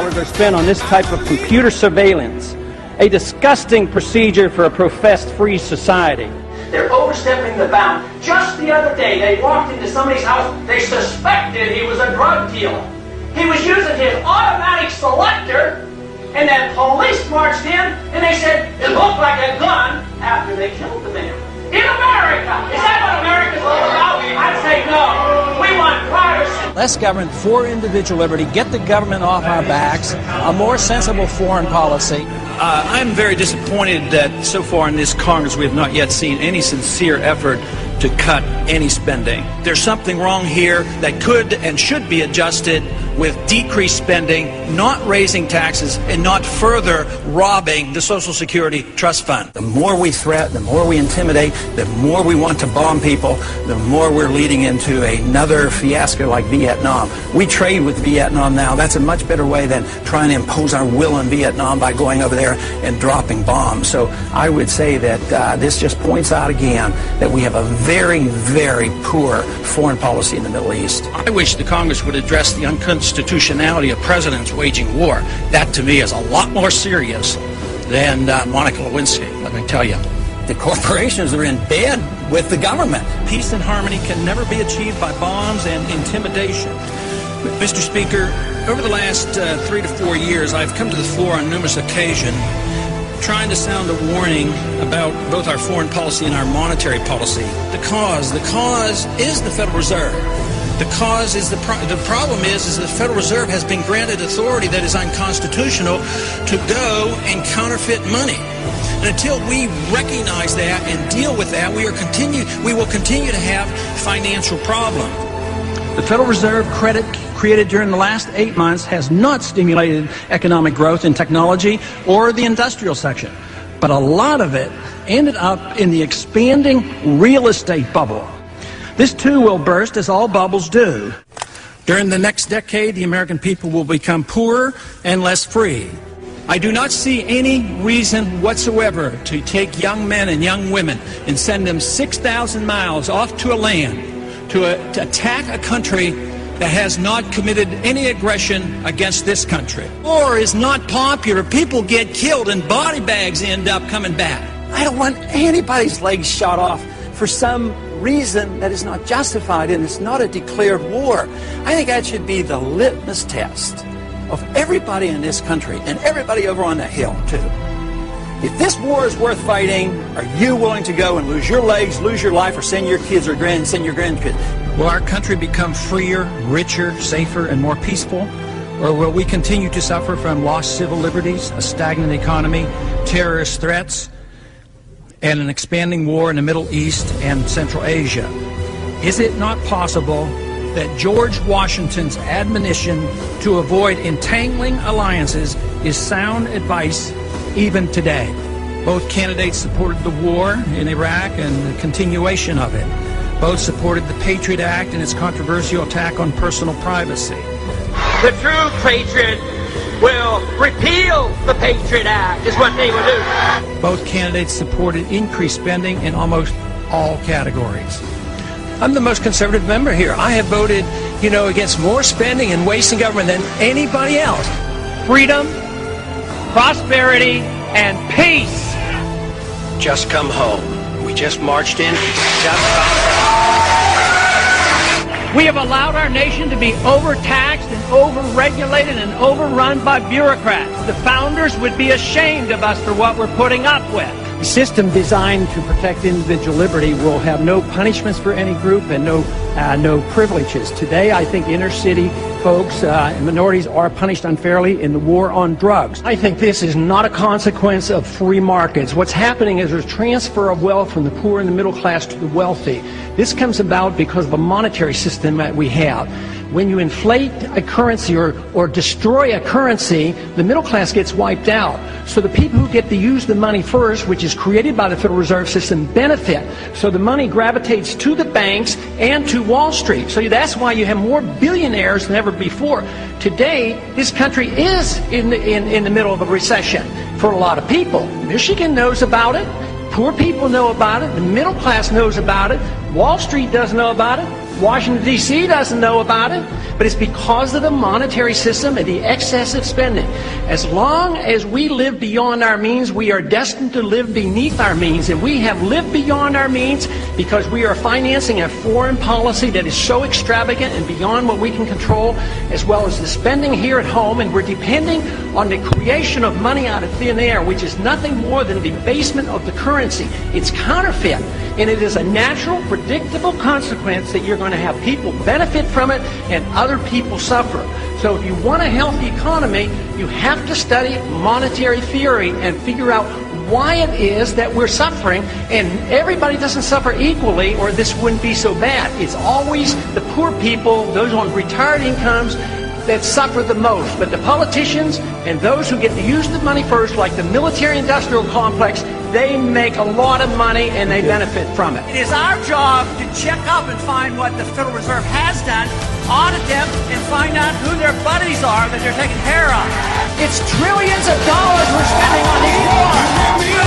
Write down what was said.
dollars are spent on this type of computer surveillance, a disgusting procedure for a professed free society. They're overstepping the bound. Just the other day, they walked into somebody's house. They suspected he was a drug dealer. He was using his automatic selector, and then police marched in, and they said it looked like a gun after they killed the man. In America! Is that what America's all about? I'd say no. We want privacy. Less government for individual liberty, get the government off our backs, a more sensible foreign policy. I'm very disappointed that so far in this Congress we have not yet seen any sincere effort to cut any spending. There's something wrong here that could and should be adjusted with decreased spending, not raising taxes, and not further robbing the Social Security Trust Fund. The more we threaten, the more we intimidate, the more we want to bomb people, the more we're leading into another fiasco like Vietnam. We trade with Vietnam now. That's a much better way than trying to impose our will on Vietnam by going over there and dropping bombs. So I would say that this just points out again that we have a very, very poor foreign policy in the Middle East. I wish the Congress would address the unconstitutionality of presidents waging war. That, to me, is a lot more serious than Monica Lewinsky, let me tell you. The corporations are in bed with the government. Peace and harmony can never be achieved by bombs and intimidation. Mr. Speaker, over the last 3 to 4 years, I've come to the floor on numerous occasions trying to sound a warning about both our foreign policy and our monetary policy. The cause is the Federal Reserve. The cause is the problem is the Federal Reserve has been granted authority that is unconstitutional to go and counterfeit money. And until we recognize that and deal with that, we will continue to have financial problems. The Federal Reserve credit created during the last 8 months has not stimulated economic growth in technology or the industrial section, but a lot of it ended up in the expanding real estate bubble. This too will burst, as all bubbles do. During the next decade, the American people will become poorer and less free. I do not see any reason whatsoever to take young men and young women and send them 6,000 miles off to a land to attack a country that has not committed any aggression against this country. War is not popular. People get killed and body bags end up coming back. I don't want anybody's legs shot off for some reason that is not justified, and it's not a declared war. I think that should be the litmus test of everybody in this country and everybody over on the Hill, too. If this war is worth fighting, are you willing to go and lose your legs, lose your life, or send your kids or send your grandkids? Will our country become freer, richer, safer, and more peaceful? Or will we continue to suffer from lost civil liberties, a stagnant economy, terrorist threats, and an expanding war in the Middle East and Central Asia? Is it not possible that George Washington's admonition to avoid entangling alliances is sound advice even today? Both candidates supported the war in Iraq and the continuation of it. Both supported the Patriot Act and its controversial attack on personal privacy. The true patriot will repeal the Patriot Act, is what they will do. Both candidates supported increased spending in almost all categories. I'm the most conservative member here. I have voted, against more spending and wasting government than anybody else. Freedom, prosperity, and peace. Just come home. We just marched in. We have allowed our nation to be overtaxed and overregulated and overrun by bureaucrats. The founders would be ashamed of us for what we're putting up with. A system designed to protect individual liberty will have no punishments for any group and no privileges. Today, I think inner city folks and minorities are punished unfairly in the war on drugs. I think this is not a consequence of free markets. What's happening is there's a transfer of wealth from the poor and the middle class to the wealthy. This comes about because of a monetary system that we have. When you inflate a currency or destroy a currency, the middle class gets wiped out. So the people who get to use the money first, which is created by the Federal Reserve System, benefit. So the money gravitates to the banks and to Wall Street. So that's why you have more billionaires than ever before. Today, this country is in the middle of a recession for a lot of people. Michigan knows about it. Poor people know about it. The middle class knows about it. Wall Street doesn't know about it. Washington, D.C. doesn't know about it, but it's because of the monetary system and the excessive spending. As long as we live beyond our means, we are destined to live beneath our means, and we have lived beyond our means because we are financing a foreign policy that is so extravagant and beyond what we can control, as well as the spending here at home, and we're depending on the creation of money out of thin air, which is nothing more than debasement of the currency. It's counterfeit, and it is a natural, predictable consequence that you're going to have people benefit from it and other people suffer. So if you want a healthy economy, you have to study monetary theory and figure out why it is that we're suffering, and everybody doesn't suffer equally or this wouldn't be so bad. It's always the poor people, those on retired incomes, that suffer the most. But the politicians and those who get to use the money first, like the military-industrial complex, they make a lot of money and they benefit from it. It is our job to check up and find what the Federal Reserve has done, audit them, and find out who their buddies are that they're taking care of. It's trillions of dollars we're spending on these wars.